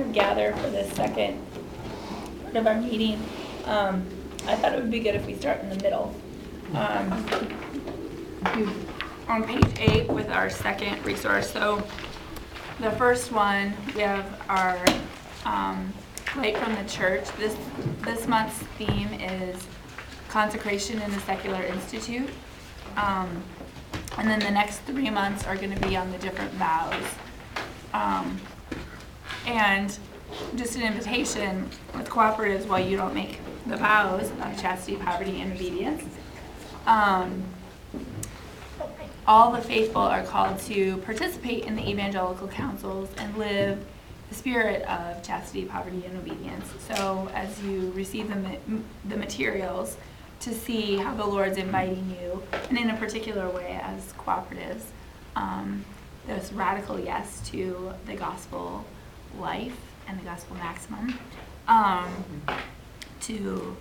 gather for this second part of our meeting, I thought it would be good if we start in the middle. On page 8 with our second resource. So the first one, we have our Light from the Church. This month's theme is consecration in the secular institute. And then the next 3 months are going to be on the different vows. And just an invitation with cooperatives, while you don't make the vows of chastity, poverty, and obedience, all the faithful are called to participate in the evangelical councils and live the spirit of chastity, poverty, and obedience. So as you receive the materials, to see how the Lord's inviting you, and in a particular way as cooperatives, this radical yes to the gospel life and the gospel maximum, to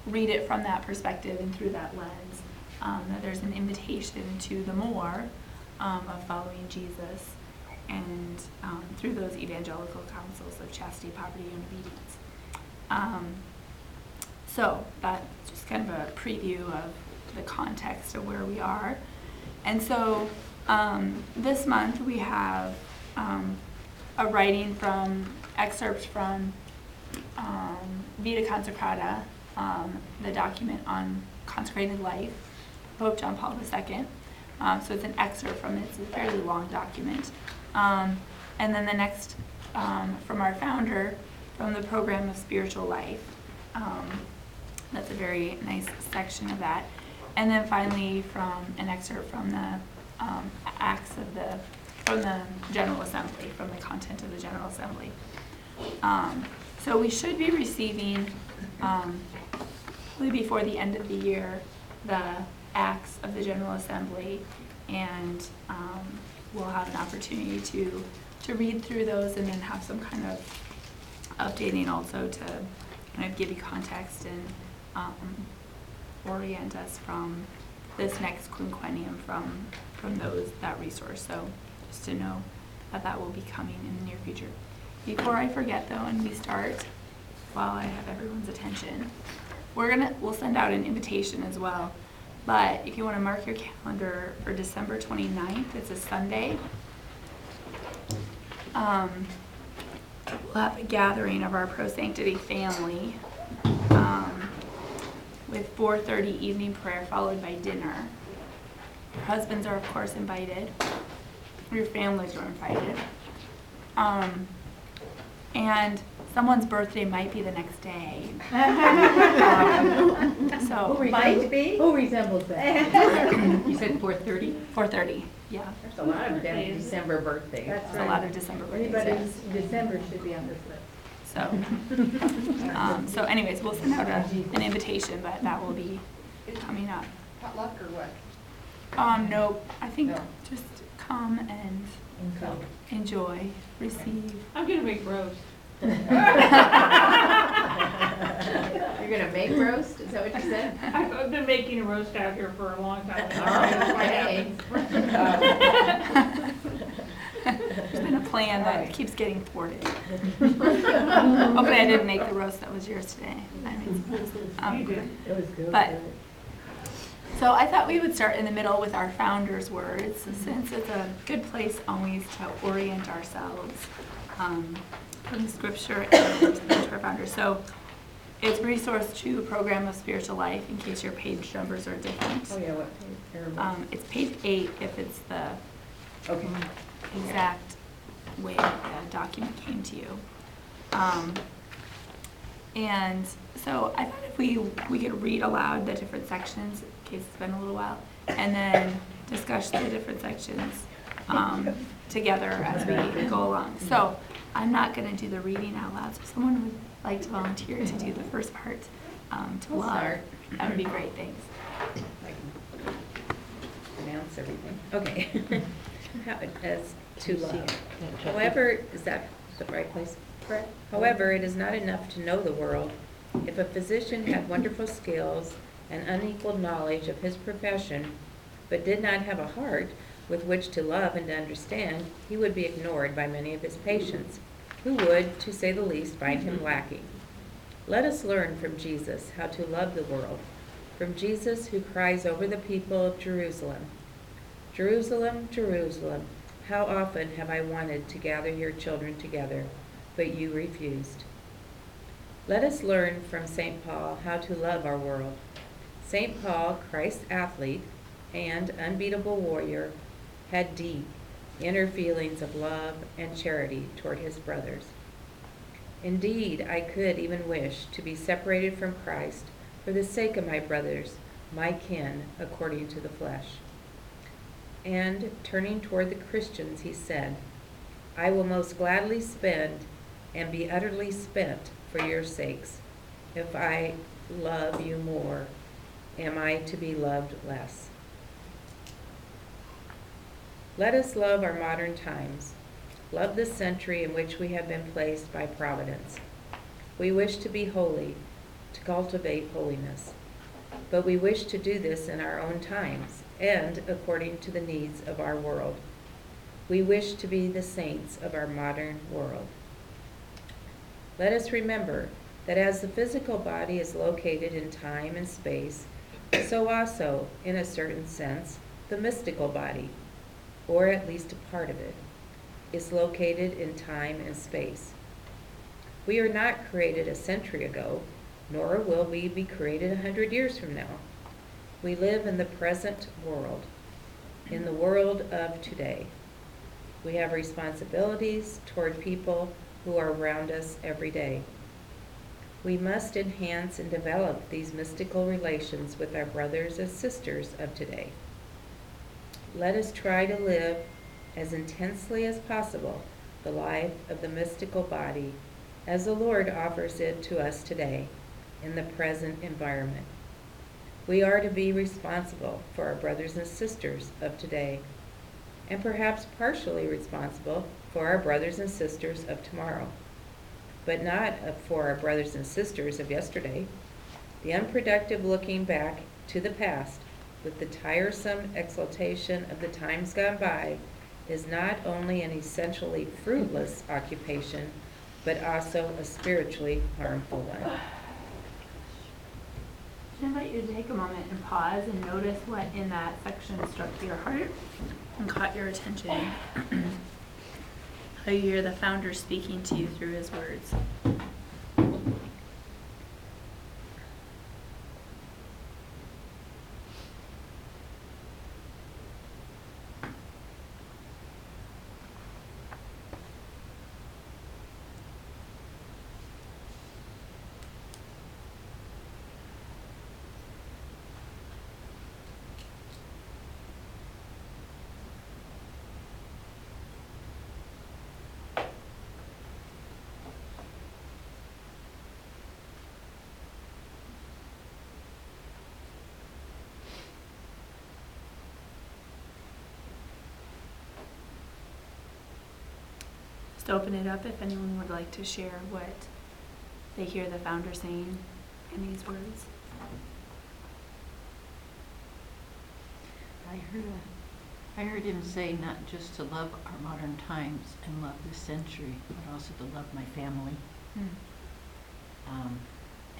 read it from that perspective and through that lens, that there's an invitation to the more of following Jesus, and through those evangelical counsels of chastity, poverty, and obedience. So that's just kind of a preview of the context of where we are. And so this month we have a writing from excerpts from Vita Consecrata, the document on consecrated life, Pope John Paul II. So it's an excerpt from it. It's a fairly long document. And then the next from our founder, from the Program of Spiritual Life. That's a very nice section of that. And then finally from an excerpt from the Acts of from the General Assembly, from the content of the General Assembly. So we should be receiving, before the end of the year, the Acts of the General Assembly, and we'll have an opportunity to read through those and then have some kind of updating also to kind of give you context and orient us from this next quinquennium from that resource. So just to know that will be coming in the near future. Before I forget though, and we start, while I have everyone's attention, we'll send out an invitation as well. But if you want to mark your calendar for December 29th, it's a Sunday. We'll have a gathering of our Pro Sanctity family with 4:30 evening prayer followed by dinner. Your husbands are of course invited. Your families are invited. And someone's birthday might be the next day. So might be. Who resembles that? You said 4:30? 4:30, yeah. There's a lot of December birthdays. That's There's a lot of December birthdays. Anybody's December should be on this list. So anyways, we'll send out an invitation, but that will be coming up. Potluck or what? No, I think No. just come and enjoy, receive. I'm going to make roast. You're gonna make roast? Is that what you said? I've been making a roast out here for a long time. Okay. There's been a plan that keeps getting thwarted. Hopefully I didn't make the roast that was yours today. You did. It was good. But so I thought we would start in the middle with our founder's words, since it's a good place always to orient ourselves from the scripture and to our founder. So it's Resource 2, Program of Spiritual Life, in case your page numbers are different. Oh yeah, what page? It's page 8 if it's the Okay. exact way the document came to you. And so I thought if we could read aloud the different sections, in case it's been a little while, and then discuss the different sections together as we go along. So I'm not going to do the reading out loud, so if someone would like to volunteer to do the first part to love, start. that would be great. Thanks. I can pronounce everything. Okay. As to love. However, is that the right place? Correct. However, it is not enough to know the world. If a physician had wonderful skills and unequaled knowledge of his profession, but did not have a heart with which to love and to understand, he would be ignored by many of his patients. who would, to say the least, find him lacking. Let us learn from Jesus how to love the world, from Jesus who cries over the people of Jerusalem, Jerusalem, Jerusalem, how often have I wanted to gather your children together, but you refused. Let us learn from St. Paul how to love our world. St. Paul, Christ's athlete and unbeatable warrior, had deep inner feelings of love and charity toward his brothers. Indeed, I could even wish to be separated from Christ for the sake of my brothers, my kin, according to the flesh. And turning toward the Christians, he said, I will most gladly spend and be utterly spent for your sakes. If I love you more, am I to be loved less? Let us love our modern times, love the century in which we have been placed by providence. We wish to be holy, to cultivate holiness, but we wish to do this in our own times and according to the needs of our world. We wish to be the saints of our modern world. Let us remember that as the physical body is located in time and space, so also, in a certain sense, the mystical body, or at least a part of it, is located in time and space. We are not created a century ago, nor will we be created 100 years from now. We live in the present world, in the world of today. We have responsibilities toward people who are around us every day. We must enhance and develop these mystical relations with our brothers and sisters of today. Let us try to live as intensely as possible the life of the mystical body as the Lord offers it to us today in the present environment. We are to be responsible for our brothers and sisters of today, and perhaps partially responsible for our brothers and sisters of tomorrow, but not for our brothers and sisters of yesterday. The unproductive looking back to the past with the tiresome exaltation of the times gone by is not only an essentially fruitless occupation, but also a spiritually harmful one. I invite you to take a moment and pause and notice what in that section struck your heart and caught your attention. How you hear the founder speaking to you through his words. Just open it up if anyone would like to share what they hear the founder saying in these words. I heard him say not just to love our modern times and love this century, but also to love my family.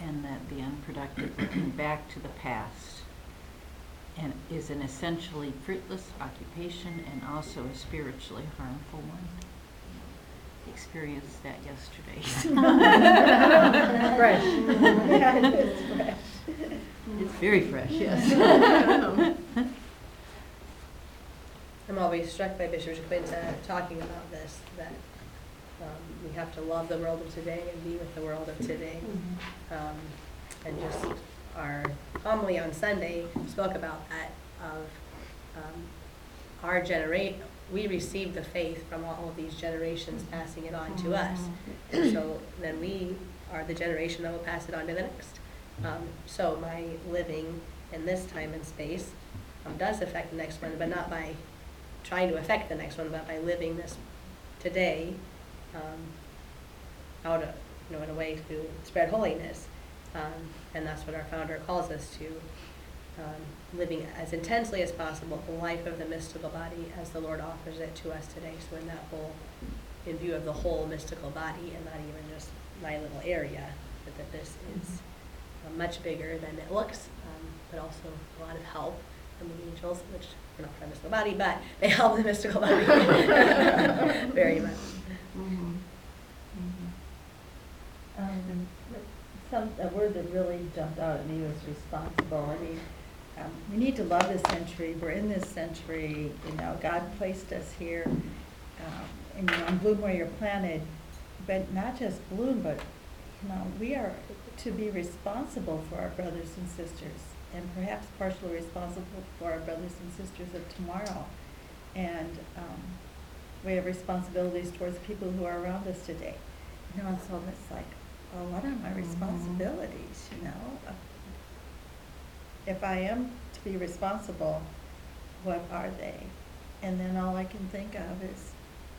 And that the unproductive looking back to the past and is an essentially fruitless occupation and also a spiritually harmful one. Experienced that yesterday. Fresh. Yeah, it's fresh. It's very fresh, yes. I'm always struck by Bishop Quinta talking about this, that we have to love the world of today and be with the world of today. And just our homily on Sunday spoke about that of our generation. We receive the faith from all of these generations passing it on to us. And so then we are the generation that will pass it on to the next. So my living in this time and space does affect the next one, but not by trying to affect the next one, but by living this today out of, in a way to spread holiness. And that's what our founder calls us to, living as intensely as possible the life of the mystical body as the Lord offers it to us today. So in that whole in view of the whole mystical body and not even just my little area, but that this is much bigger than it looks, but also a lot of help from the angels, which are not from the mystical body, but they help the mystical body very much. A word that really jumped out at me was responsible. I mean, we need to love this century. We're in this century. You know, God placed us here, and you know, on bloom where you're planted. But not just bloom, but you know, we are to be responsible for our brothers and sisters, and perhaps partially responsible for our brothers and sisters of tomorrow. And we have responsibilities towards people who are around us today. You know, and so it's like, oh, what are my responsibilities, you know? If I am to be responsible, what are they? And then all I can think of is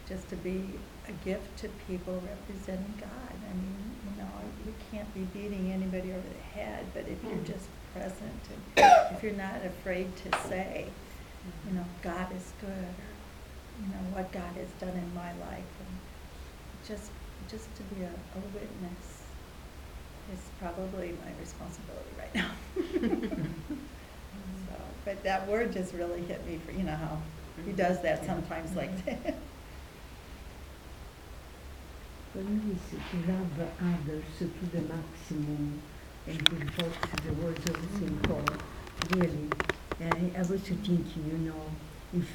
just to be a gift to people representing God. I mean, you know, you can't be beating anybody over the head, but if you're just present and if you're not afraid to say, you know, God is good, or, you know, what God has done in my life, and just to be a witness is probably my responsibility right now. So, but that word just really hit me for, you know, how he does that sometimes like that. For me, is to love others to the maximum and to enforce the words of St. Paul, really. I was thinking, you know, if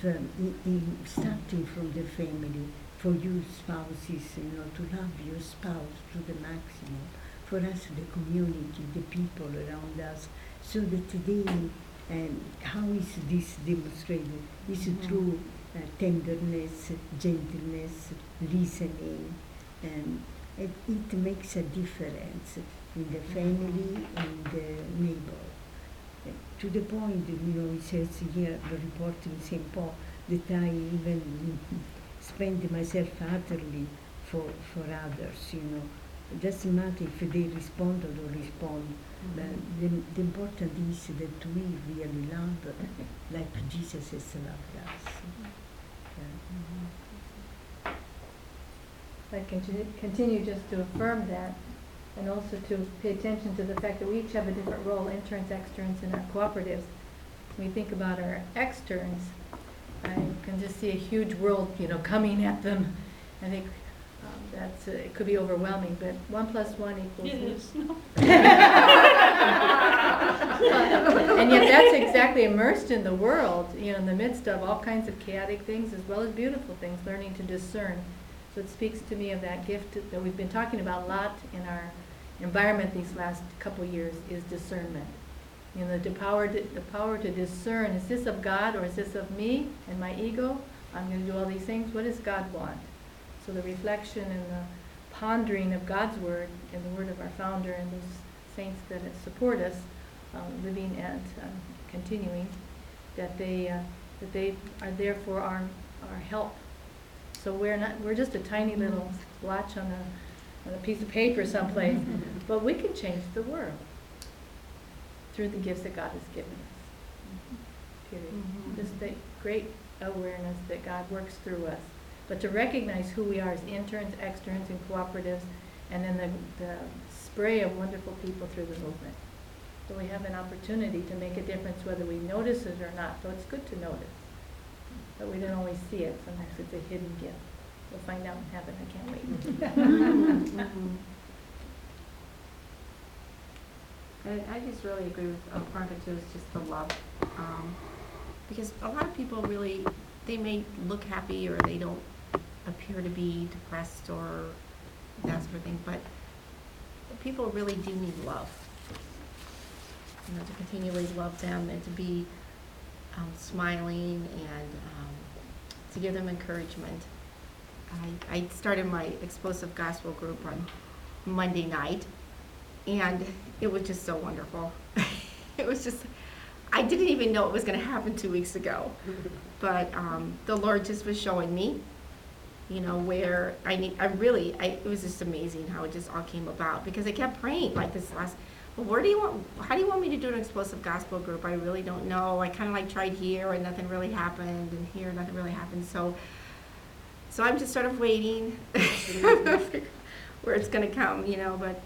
starting from the family, for you spouses, you know, to love your spouse to the maximum, for us, the community, the people around us, so that they, how is this demonstrated? Is it through tenderness, gentleness, listening, and it makes a difference in the family and the neighbor. To the point, you know, it says here, the report in St. Paul, that I even spend myself utterly for others, you know. It doesn't matter if they respond or don't respond, but the important is that we really love like Jesus has loved us. I continue just to affirm that, and also to pay attention to the fact that we each have a different role, interns, externs, in our cooperatives. When we think about our externs, I can just see a huge world, you know, coming at them. I think that's it could be overwhelming, but 1 + 1 = It is. And yet that's exactly immersed in the world, you know, in the midst of all kinds of chaotic things as well as beautiful things, learning to discern. So it speaks to me of that gift that we've been talking about a lot in our environment these last couple years, is discernment. You know, the power to discern, is this of God or is this of me and my ego? I'm going to do all these things. What does God want? So the reflection and the pondering of God's word and the word of our founder and those saints that support us, living and continuing, that they are there for our help. So we're just a tiny little blotch on a piece of paper someplace, but we can change the world through the gifts that God has given us. Period. Just the great awareness that God works through us, but to recognize who we are as interns, externs, and cooperatives, and then the spray of wonderful people through the movement. So we have an opportunity to make a difference whether we notice it or not. So it's good to notice, but we don't always see it. Sometimes it's a hidden gift. We'll find out in heaven. I can't wait. I just really agree with part of it too, is just the love. Because a lot of people really, they may look happy or they don't appear to be depressed or that sort of thing, but people really do need love. You know, to continually love them and to be smiling and to give them encouragement. I started my explosive gospel group on Monday night, and it was just so wonderful. It was just, I didn't even know it was going to happen 2 weeks ago, but the Lord just was showing me, you know, where it was just amazing how it just all came about, because I kept praying like this last, well, how do you want me to do an explosive gospel group? I really don't know. I kind of like tried here and nothing really happened, and here nothing really happened. So So I'm just sort of waiting where it's going to come, you know, but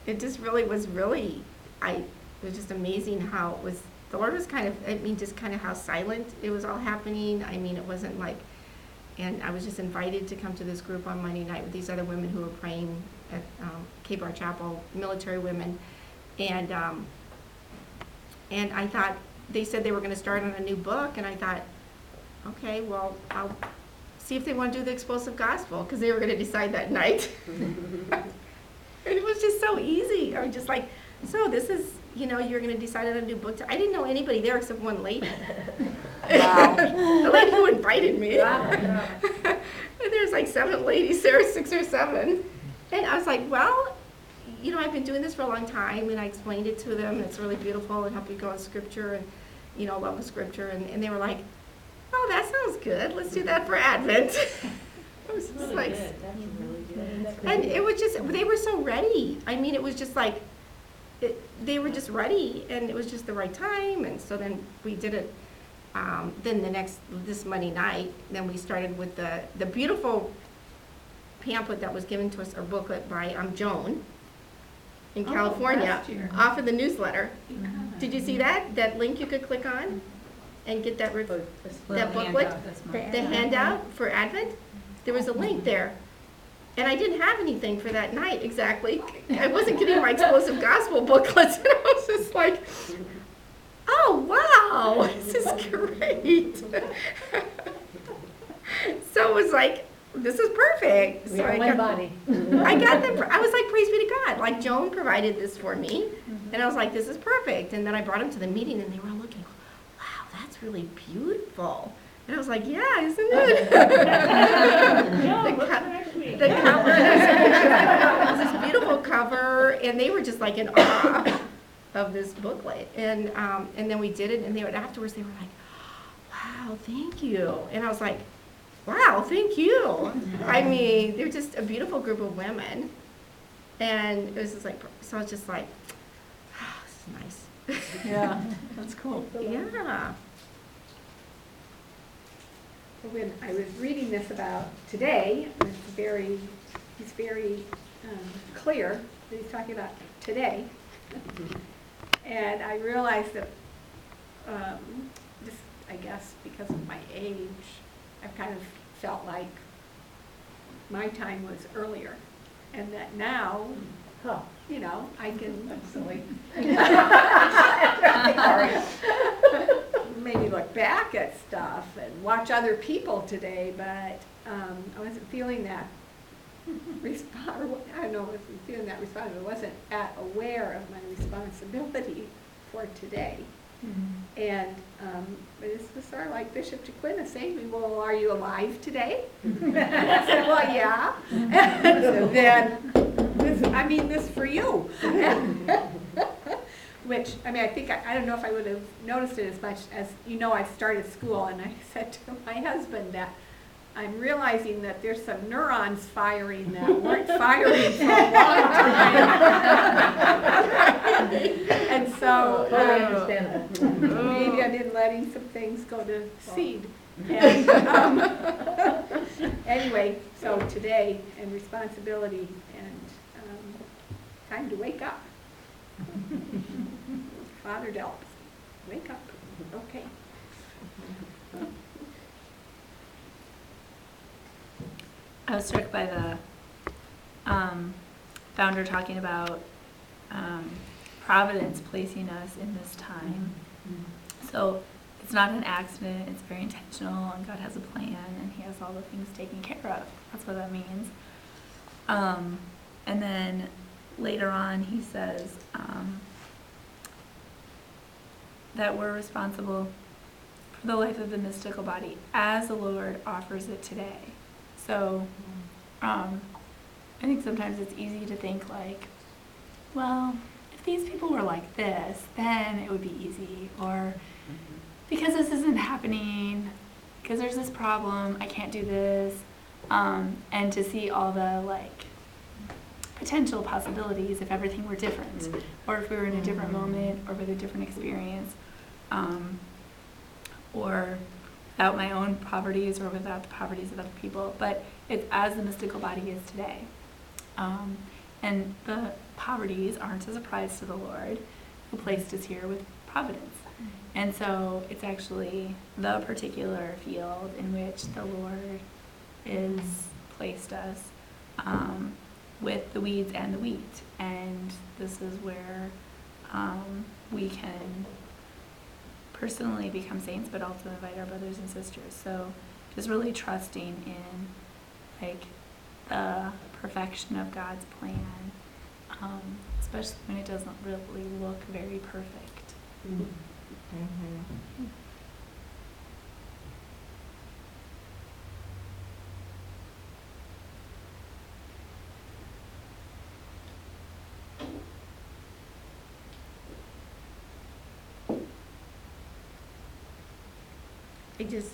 it just really was it was just amazing how it was, the Lord was kind of, I mean, just kind of how silent it was all happening. I mean, it wasn't like, and I was just invited to come to this group on Monday night with these other women who were praying at Cape Bar Chapel, military women, and I thought, they said they were going to start on a new book, and I thought, okay, well, I'll see if they want to do the explosive gospel, because they were going to decide that night. And it was just so easy. I was just like, so this is, you know, you're going to decide on a new book. I didn't know anybody there except one lady. Wow. The lady who invited me. Wow. And there's like 7 ladies there, 6 or 7. And I was like, well, you know, I've been doing this for a long time, and I explained it to them. It's really beautiful and help you go in scripture and, you know, love of scripture. And they were like, oh, that sounds good. Let's do that for Advent. It was just like, That's really good. and it was just, they were so ready. I mean, it was just like, they were just ready, and it was just the right time. And so then we did it. Then this Monday night, then we started with the beautiful pamphlet that was given to us, or booklet by Joan in California, last year. off of the newsletter. Did you see that? That link you could click on and get that, that booklet, the handout for Advent? There was a link there. And I didn't have anything for that night exactly. I wasn't getting my explosive gospel booklets, and I was just like, oh, wow, this is great. So it was like, this is perfect. We So are I one got- body. I got them. I was like, praise be to God. Like, Joan provided this for me. And I was like, this is perfect. And then I brought them to the meeting, and they were all looking, wow, that's really beautiful. And I was like, yeah, isn't it? The cover, it was this beautiful cover, and they were just like in awe of this booklet. And then we did it, and afterwards they were like, wow, thank you. And I was like, wow, thank you. I mean, they're just a beautiful group of women. And it was just like, so I was just like, oh, this is nice. Yeah, that's cool. Yeah. When I was reading this about today, he's very clear that he's talking about today. And I realized that, just, I guess, because of my age, I've kind of felt like my time was earlier. And that now, you know, I can maybe look back at stuff and watch other people today, but I wasn't feeling that I don't know, I wasn't feeling that responsibility. I wasn't aware of my responsibility for today. And this was sort of like Bishop Jaquina saying to me, well, are you alive today? And I said, well, yeah. And so then, this for you. Which, I mean, I think, I don't know if I would have noticed it as much as, you know, I started school, and I said to my husband that I'm realizing that there's some neurons firing that weren't firing for a long time. And so, Totally understandable. maybe I've been letting some things go to seed. And, anyway, so today, and responsibility, and time to wake up. Father Delp, wake up. Okay. I was struck by the founder talking about Providence placing us in this time. So it's not an accident, it's very intentional, and God has a plan, and He has all the things taken care of. That's what that means. And then later on, he says that we're responsible for the life of the mystical body as the Lord offers it today. So I think sometimes it's easy to think like, well, if these people were like this, then it would be easy. Or because this isn't happening, because there's this problem, I can't do this. And to see all the like potential possibilities if everything were different, or if we were in a different moment, or with a different experience, or without my own poverties or without the poverties of other people, but it's as the mystical body is today. And the poverties aren't a surprise to the Lord, who placed us here with providence. And so it's actually the particular field in which the Lord is placed us, with the weeds and the wheat. And this is where we can personally become saints, but also invite our brothers and sisters. So just really trusting in like the perfection of God's plan, especially when it doesn't really look very perfect. Mm-hmm.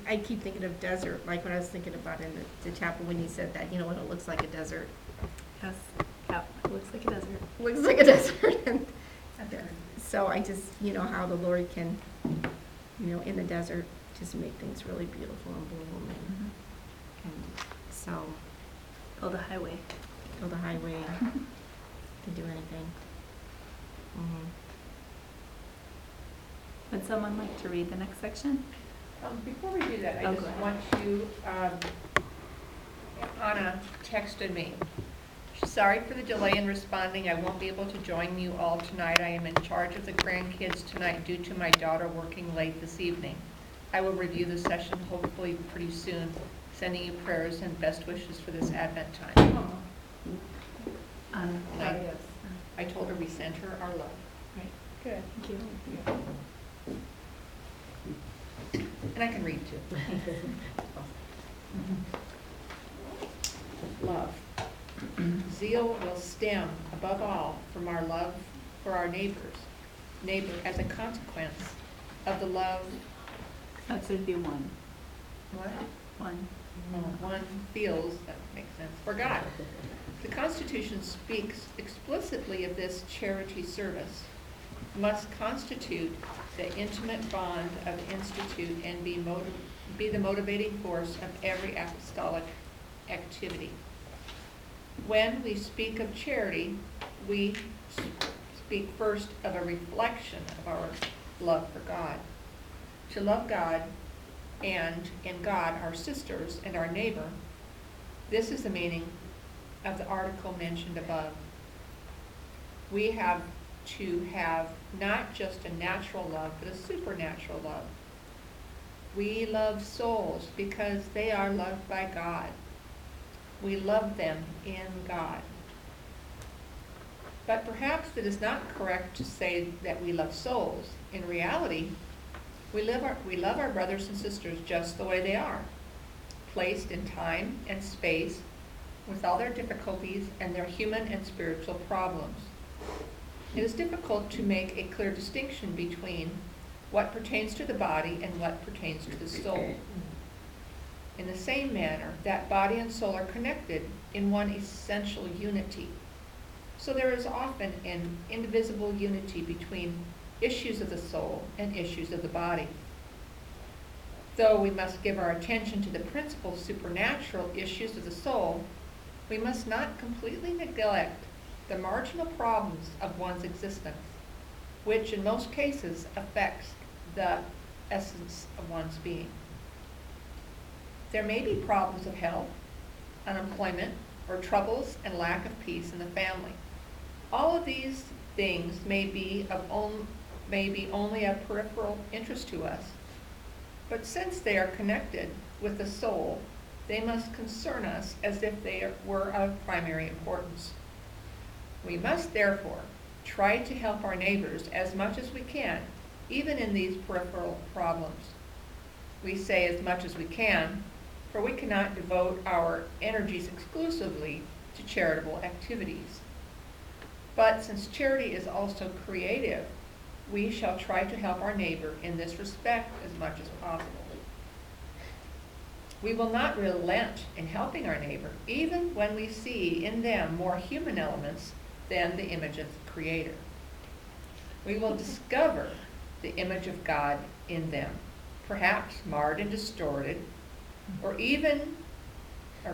I keep thinking of desert, like when I was thinking about in the chapel when you said that, you know, when it looks like a desert. Yes, yeah, it looks like a desert. Looks like a desert. And so I just, you know, how the Lord can, you know, in the desert, just make things really beautiful and bloom. And so, Build a highway. build a highway, can do anything. Mhm. Would someone like to read the next section? Before we do that, I Oh, just go ahead. want to, Anna texted me. She's sorry for the delay in responding. I won't be able to join you all tonight. I am in charge of the grandkids tonight due to my daughter working late this evening. I will review the session hopefully pretty soon. Sending you prayers and best wishes for this Advent time. And I told her we sent her our love. Right. Good. Thank you. And I can read too. Love. Zeal will stem above all from our love for our neighbor as a consequence of the love. That should be one. What? One. One feels, that makes sense, for God. The Constitution speaks explicitly of this charity service must constitute the intimate bond of institute and be the motivating force of every apostolic activity. When we speak of charity, we speak first of a reflection of our love for God. To love God and in God our sisters and our neighbor, this is the meaning of the article mentioned above. We have to have not just a natural love, but a supernatural love. We love souls because they are loved by God. We love them in God. But perhaps it is not correct to say that we love souls. In reality, we love our brothers and sisters just the way they are, placed in time and space with all their difficulties and their human and spiritual problems. It is difficult to make a clear distinction between what pertains to the body and what pertains to the soul. In the same manner, that body and soul are connected in one essential unity. So there is often an indivisible unity between issues of the soul and issues of the body. Though we must give our attention to the principal supernatural issues of the soul, we must not completely neglect the marginal problems of one's existence, which in most cases affects the essence of one's being. There may be problems of health, unemployment, or troubles and lack of peace in the family. All of these things may be only of peripheral interest to us, but since they are connected with the soul, they must concern us as if they were of primary importance. We must therefore try to help our neighbors as much as we can, even in these peripheral problems. We say as much as we can, for we cannot devote our energies exclusively to charitable activities. But since charity is also creative, we shall try to help our neighbor in this respect as much as possible. We will not relent in helping our neighbor, even when we see in them more human elements than the image of the Creator. We will discover the image of God in them. perhaps marred and distorted, or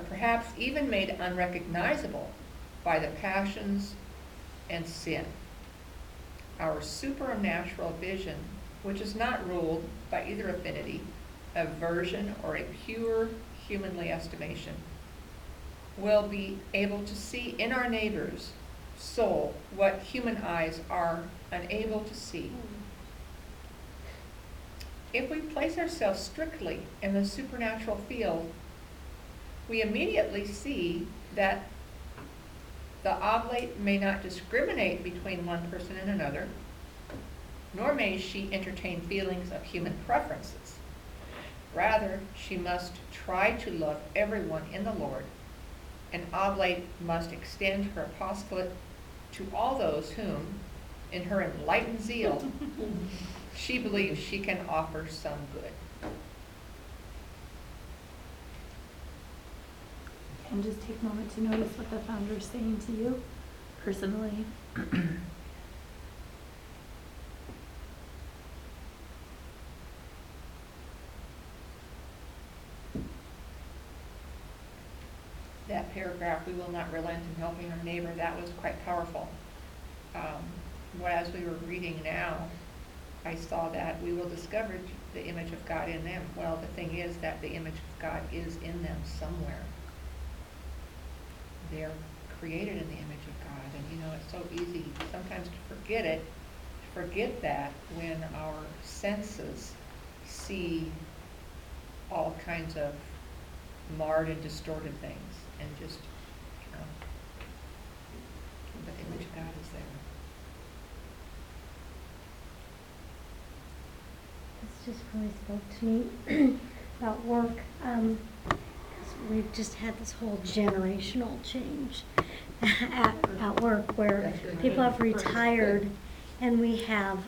perhaps even made unrecognizable by the passions and sin. Our supernatural vision, which is not ruled by either affinity, aversion, or a pure humanly estimation, will be able to see in our neighbor's soul what human eyes are unable to see. If we place ourselves strictly in the supernatural field, we immediately see that the oblate may not discriminate between one person and another, nor may she entertain feelings of human preferences. Rather, she must try to love everyone in the Lord. An oblate must extend her apostolate to all those whom, in her enlightened zeal, she believes she can offer some good. And just take a moment to notice what the founder is saying to you personally. That paragraph, we will not relent in helping our neighbor, that was quite powerful. As we were reading now, I saw that we will discover the image of God in them. Well, the thing is that the image of God is in them somewhere. They're created in the image of God, and it's so easy sometimes to forget it, to forget that when our senses see all kinds of marred and distorted things, and just, the image of God is there. This just really spoke to me about work. 'Cause we've just had this whole generational change at work where people have retired, and we have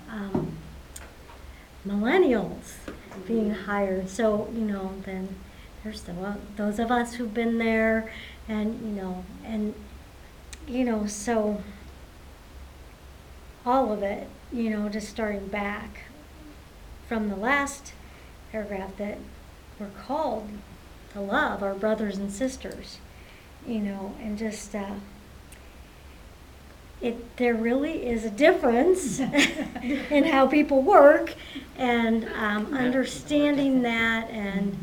millennials being hired. So, then there's those of us who've been there, and, so all of it, just starting back from the last paragraph, that we're called to love our brothers and sisters, and just there really is a difference in how people work, and understanding that, and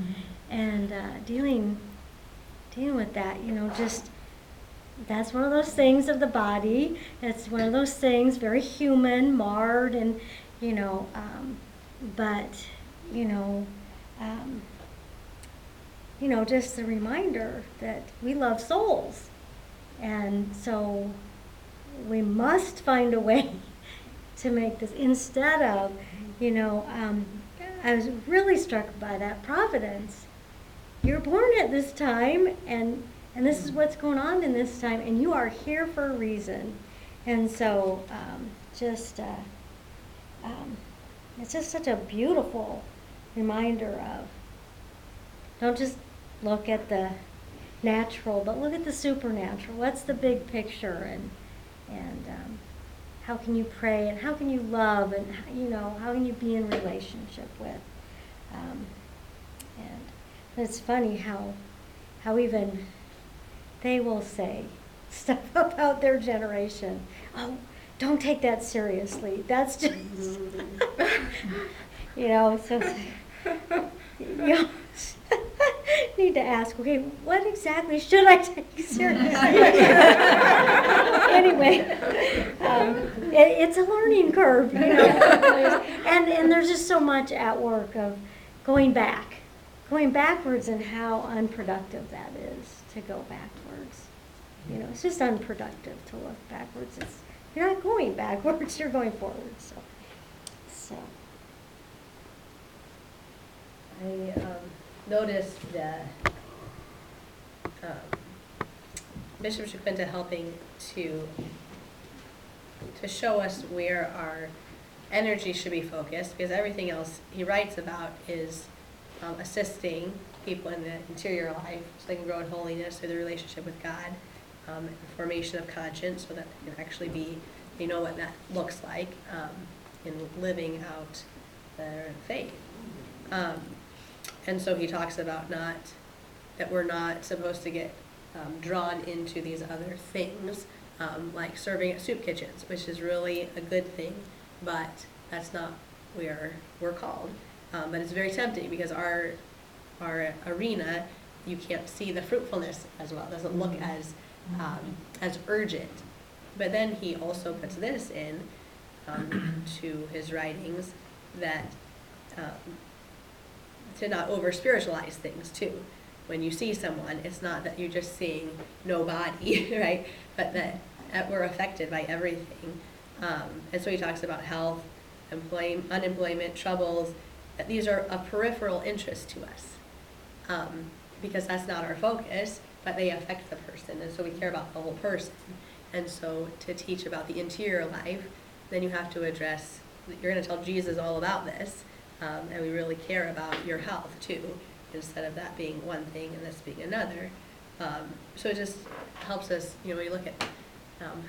dealing with that, just that's one of those things of the body. It's one of those things, very human, marred, and but just the reminder that we love souls, and so we must find a way to make this, instead of, I was really struck by that providence. You're born at this time, and this is what's going on in this time, and you are here for a reason. And so it's just such a beautiful reminder of, don't just look at the natural, but look at the supernatural. What's the big picture, and how can you pray, and how can you love, and how can you be in relationship with, and it's funny how even they will say stuff about their generation. Oh, don't take that seriously. That's just so need to ask, okay, what exactly should I take seriously? Anyway, it's a learning curve, and there's just so much at work of going backwards, and how unproductive that is to go backwards. It's just unproductive to look backwards. You're not going backwards, you're going forward. So. I noticed that Bishop Shaquinta helping to show us where our energy should be focused, because everything else he writes about is assisting people in the interior life so they can grow in holiness through their relationship with God, formation of conscience so that they can actually be, what that looks like in living out their faith. And so he talks about that we're not supposed to get drawn into these other things, like serving at soup kitchens, which is really a good thing, but that's not where we're called. But it's very tempting because our arena, you can't see the fruitfulness as well. It doesn't look as urgent. But then he also puts this in to his writings, that to not over spiritualize things too. When you see someone, it's not that you're just seeing no body, right? But that we're affected by everything. And so he talks about health, unemployment, troubles, that these are a peripheral interest to us, because that's not our focus, but they affect the person, and so we care about the whole person. And so to teach about the interior life, then you have to address, you're going to tell Jesus all about this, and we really care about your health too, instead of that being one thing and this being another. So it just helps us, when you look at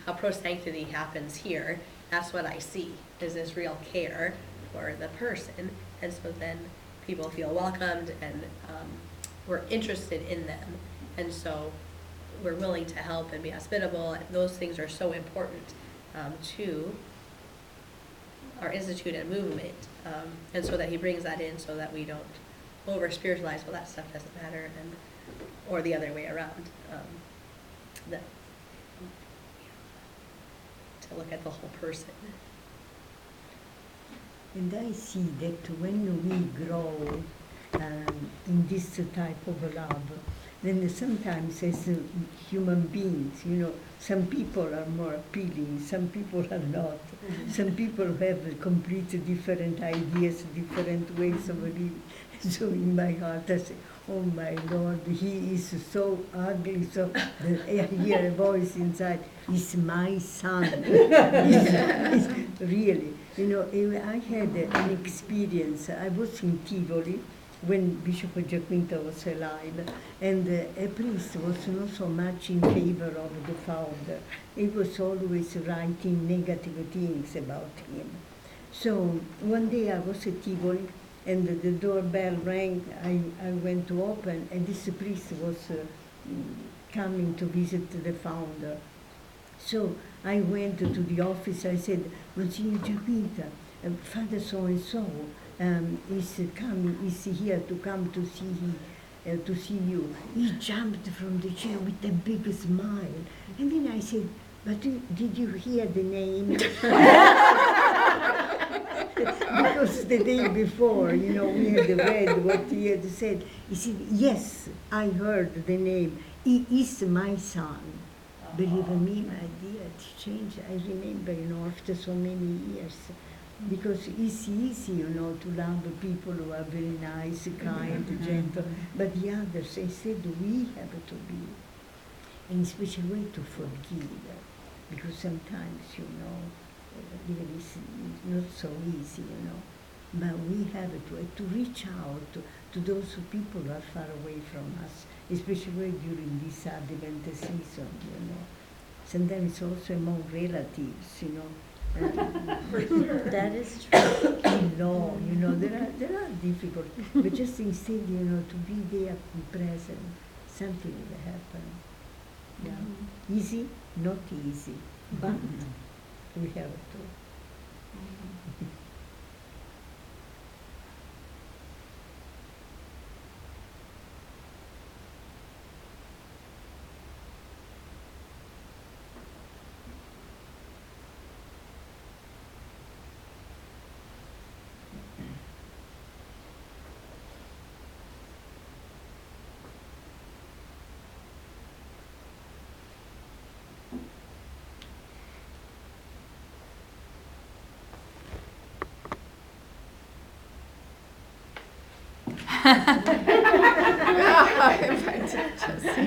how pro-sanctity happens here, that's what I see, is this real care for the person. And so then people feel welcomed, and we're interested in them. And so we're willing to help and be hospitable. And those things are so important to our institute and movement. And so that he brings that in so that we don't over-spiritualize, well, that stuff doesn't matter, or the other way around. To look at the whole person. And I see that when we grow in this type of love, then sometimes as human beings, some people are more appealing, some people are not. Some people have completely different ideas, different ways of living. So in my heart I say, oh my Lord, he is so ugly, so I hear a voice inside, he's my son. It's really, I had an experience. I was in Tivoli when Bishop Giaquinta was alive, and a priest was not so much in favor of the founder. He was always writing negative things about him. So one day I was at Tivoli, and the doorbell rang. I went to open, and this priest was coming to visit the founder. So I went to the office. I said, Monsignor Giaquinta, Father so-and-so is here to come to see you. He jumped from the chair with a big smile. And then I said, but did you hear the name? Because the day before, we had read what he had said. He said, yes, I heard the name. He is my son. Believe me, my dear, it changed. I remember, after so many years. Because it's easy, to love people who are very nice, kind, gentle. But the others, instead, we have to be in a special way to forgive. Because sometimes, really it's not so easy, But we have to reach out to those people who are far away from us, especially during this Advent season, Sometimes it's also among relatives, For sure. That is true. There are difficulties, but just instead, to be there present, something will happen. Yeah. Easy, not easy, but we have to.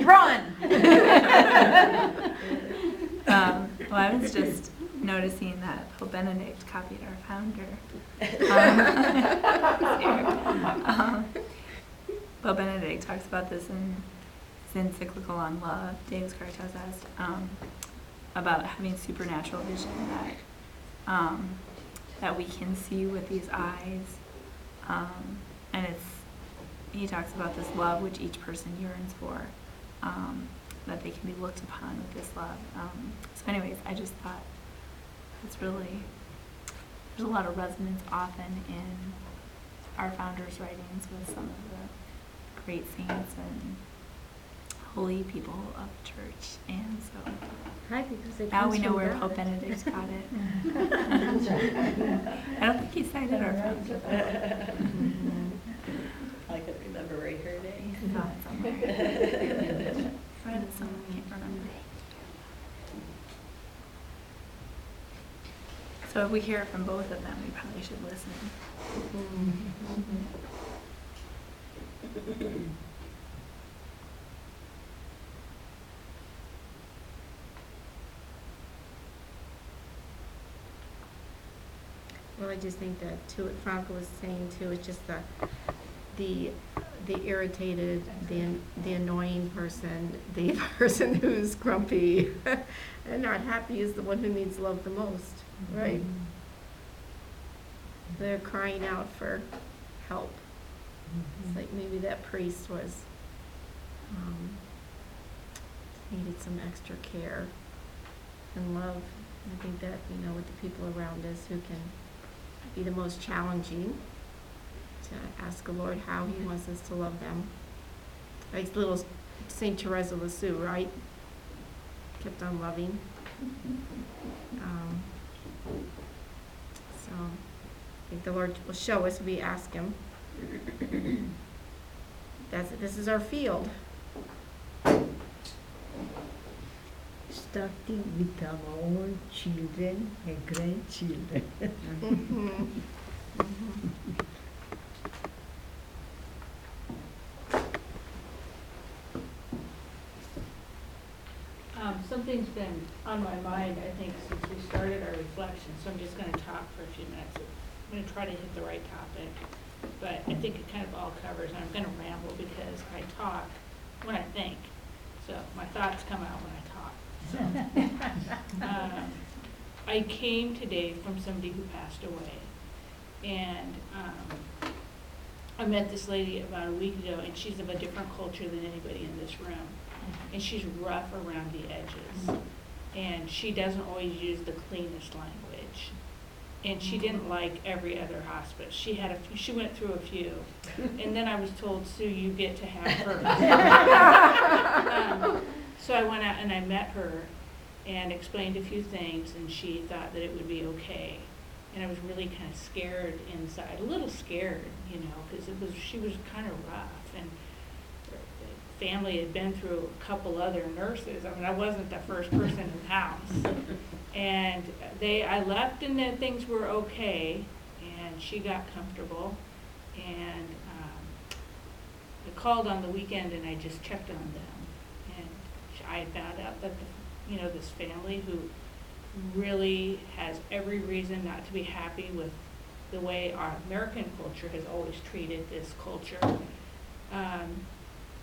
Run! Well, I was just noticing that Pope Benedict copied our founder. Pope Benedict talks about this in his encyclical on love, Deus Caritas Est, about having supernatural vision that we can see with these eyes, and he talks about this love which each person yearns for, that they can be looked upon with this love. So anyways, I just thought it's really, there's a lot of resonance often in our founders' writings with some of the great saints and holy people of the church. And so Hi, because it now we comes know from where God. Pope Benedict got it. I don't think he cited our friendship. I could remember where I heard it. Saw it somewhere. Read it somewhere, can't remember. So if we hear it from both of them, we probably should listen. Well, I just think that too, what Franca was saying too, is just the irritated, the annoying person, the person who's grumpy and not happy is the one who needs love the most, right? They're crying out for help. It's like maybe that priest was, needed some extra care and love. I think that, with the people around us who can be the most challenging, to ask the Lord how He wants us to love them. Like little Saint Teresa of Lisieux, right? Kept on loving. So I think the Lord will show us if we ask Him. This is our field. Starting with our own children and grandchildren. Something's been on my mind, I think, since we started our reflection, so I'm just gonna talk for a few minutes. I'm gonna try to hit the right topic, but I think it kind of all covers, and I'm gonna ramble because I talk when I think, so my thoughts come out when I talk. So, I came today from somebody who passed away, and I met this lady about a week ago, and she's of a different culture than anybody in this room. And she's rough around the edges, and she doesn't always use the cleanest language. And she didn't like every other hospice. She went through a few, and then I was told, Sue, you get to have her. So I went out and I met her and explained a few things, and she thought that it would be okay. And I was really kind of scared inside, a little scared, because she was kind of rough, and family had been through a couple other nurses. I mean, I wasn't the first person in the house. And I left and then things were okay, and she got comfortable. And I called on the weekend and I just checked on them. And I found out that this family who really has every reason not to be happy with the way our American culture has always treated this culture.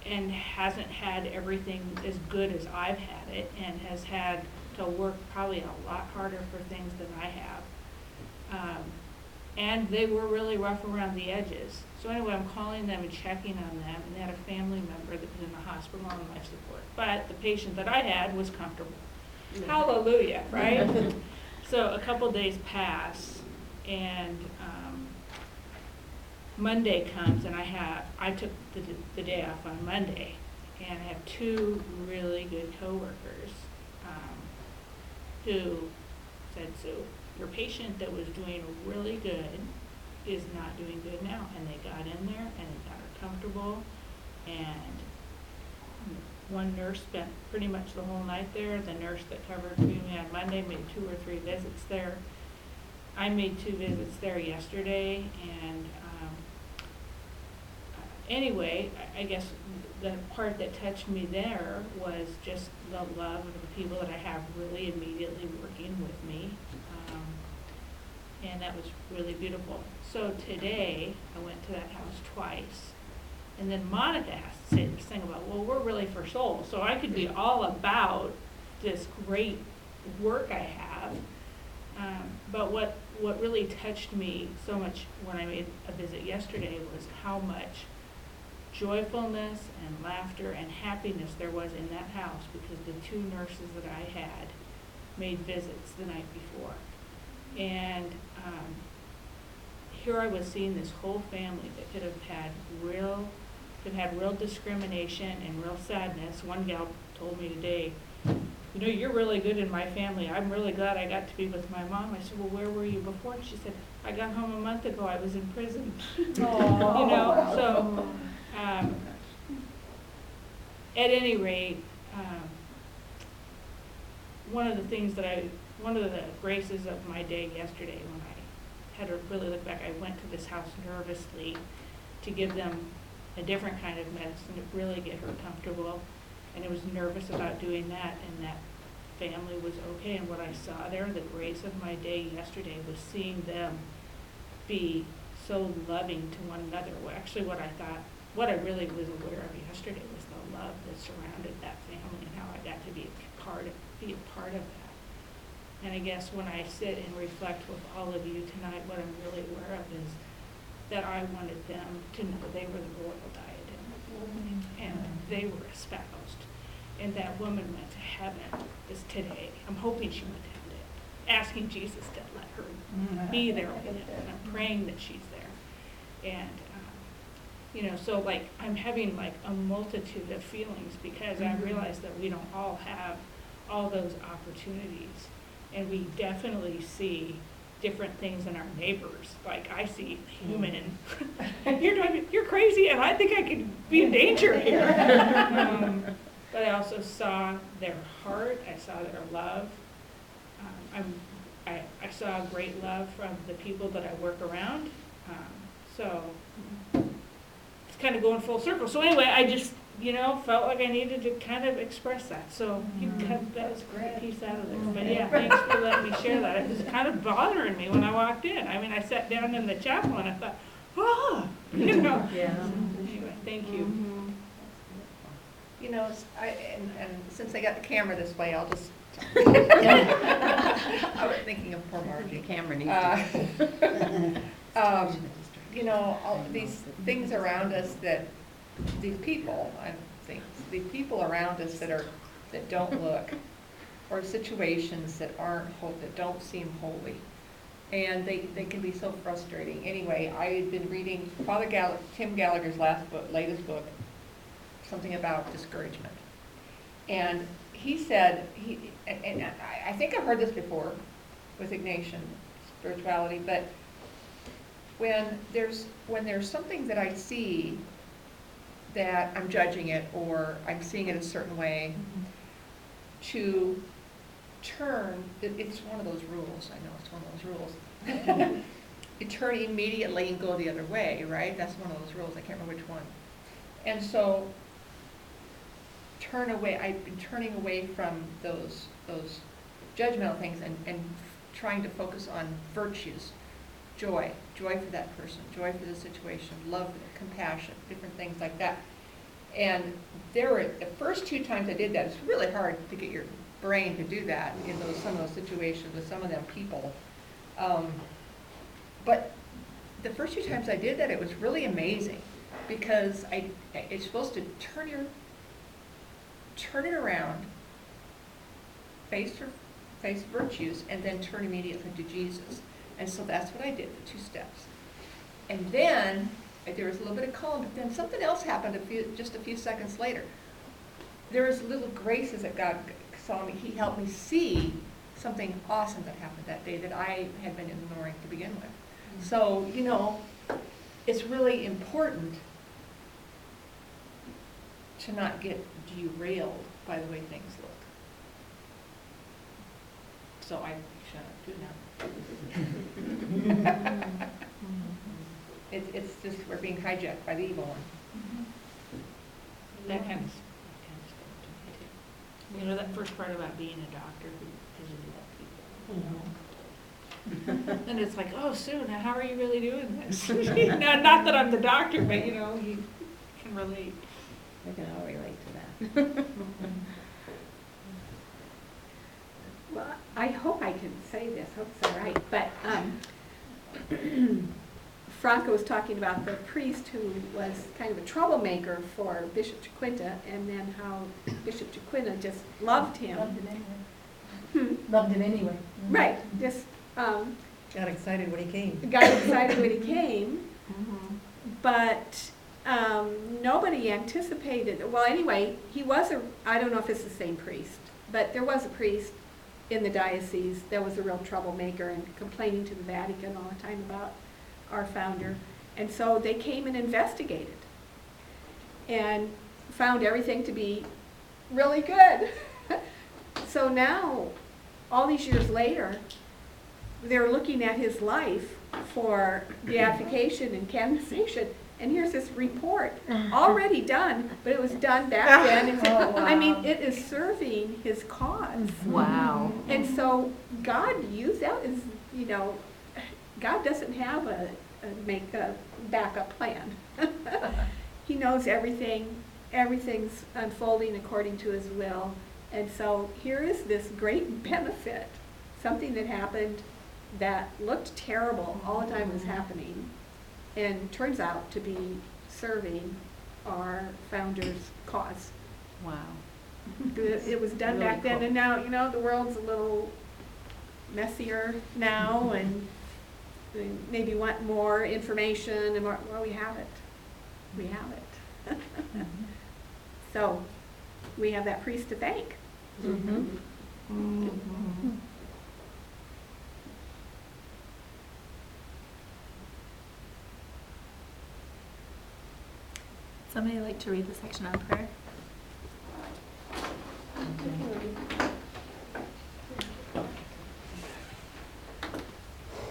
And hasn't had everything as good as I've had it, and has had to work probably a lot harder for things than I have. And they were really rough around the edges. So anyway, I'm calling them and checking on them, and they had a family member that was in the hospital on life support. But the patient that I had was comfortable. Yeah. Hallelujah, right? So a couple days pass, and Monday comes, and I took the day off on Monday, and I have two really good coworkers who said, so your patient that was doing really good is not doing good now. And they got in there and they got her comfortable, and one nurse spent pretty much the whole night there. The nurse that covered for me on Monday made 2 or 3 visits there. I made 2 visits there yesterday, and anyway, I guess the part that touched me there was just the love of the people that I have really immediately working with me, and that was really beautiful. So today, I went to that house twice, and then Monica has to say this thing about, well, we're really for souls, so I could be all about this great work I have, But what really touched me so much when I made a visit yesterday was how much joyfulness and laughter and happiness there was in that house, because the 2 nurses that I had made visits the night before. And here I was seeing this whole family that could have had real discrimination and real sadness. One gal told me today, you know, you're really good in my family. I'm really glad I got to be with my mom. I said, well, where were you before? And she said, I got home a month ago. I was in prison. You know, so at any rate, one of the graces of my day yesterday, when I had to really look back, I went to this house nervously to give them a different kind of medicine to really get her comfortable. And I was nervous about doing that, and that family was okay. And what I saw there, the grace of my day yesterday, was seeing them be so loving to one another. Well, actually, what I really was aware of yesterday was the love that surrounded that family, and how I got to be a part of that. And I guess when I sit and reflect with all of you tonight, what I'm really aware of is that I wanted them to know they were the royal diadem, and they were espoused. And that woman went to heaven this today. I'm hoping she went to heaven, asking Jesus to let her be there with him. And I'm praying that she's there. And, you know, so like I'm having like a multitude of feelings, because I realize that we don't all have all those opportunities. And we definitely see different things in our neighbors. Like I see human, you're crazy, and I think I could be in danger here. But I also saw their heart. I saw their love. I saw great love from the people that I work around. So it's kind of going full circle. So anyway, I just, you know, felt like I needed to kind of express that. So you cut that piece out of there. But yeah, thanks for letting me share that. It was kind of bothering me when I walked in. I mean, I sat down in the chapel and I thought, oh, you know. Yeah. Anyway, thank you. You know, and since I got the camera this way, I'll just. I was thinking of poor Margie. The camera needs to. You know, all these things around us that, these people, I think, the people around us that don't look, or situations that that don't seem holy. And they can be so frustrating. Anyway, I had been reading Tim Gallagher's latest book, something about discouragement. And he said, and I think I've heard this before with Ignatian spirituality, but when there's something that I see that I'm judging it, or I'm seeing it a certain way, to turn, it's one of those rules, I know it's one of those rules. You turn immediately and go the other way, right? That's one of those rules, I can't remember which one. And so, I've been turning away from those judgmental things and trying to focus on virtues, joy for that person, joy for the situation, love, compassion, different things like that. And there were, the first 2 times I did that, it's really hard to get your brain to do that in some of those situations with some of them people. But the first 2 times I did that, it was really amazing, because it's supposed to turn it around, face virtues, and then turn immediately to Jesus. And so that's what I did, the 2 steps. And then there was a little bit of calm, but then something else happened just a few seconds later. There was little graces that God saw me. He helped me see something awesome that happened that day that I had been ignoring to begin with. So, you know, it's really important to not get derailed by the way things look. So I shut up, do now. It's just, we're being hijacked by the evil one. That kind of spoke to me too. You know, that first part about being a doctor who visited people. And it's like, oh, Sue, now how are you really doing this? Not that I'm the doctor, but you know, you can relate. I can all relate to that. Well, I hope I can say this, hope it's all right, but Franca was talking about the priest who was kind of a troublemaker for Bishop Chiquinta, and then how Bishop Chiquinta just loved him. Loved him anyway. Hmm. Loved him anyway. Right, just Got excited when he came. got excited when he came, but nobody anticipated, well, anyway, he was I don't know if it's the same priest, but there was a priest in the diocese that was a real troublemaker and complaining to the Vatican all the time about our founder. And so they came and investigated and found everything to be really good. So now, all these years later, they're looking at his life for beatification and canonization, and here's this report, already done, but it was done back then. It's, I mean, it is serving his cause. Wow. And so God used that as, you know, God doesn't have make a backup plan. He knows everything, everything's unfolding according to his will. And so here is this great benefit, something that happened that looked terrible all the time was happening, and turns out to be serving our founder's cause. Wow. It was done Really back then, cool. and now, you know, the world's a little messier now, and we maybe want more information, and more, well, we have it. We have it. So, we have that priest to thank. Somebody like to read the section on prayer?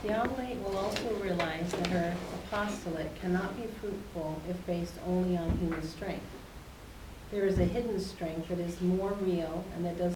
The oblate will also realize that her apostolate cannot be fruitful if based only on human strength. There is a hidden strength that is more real and that does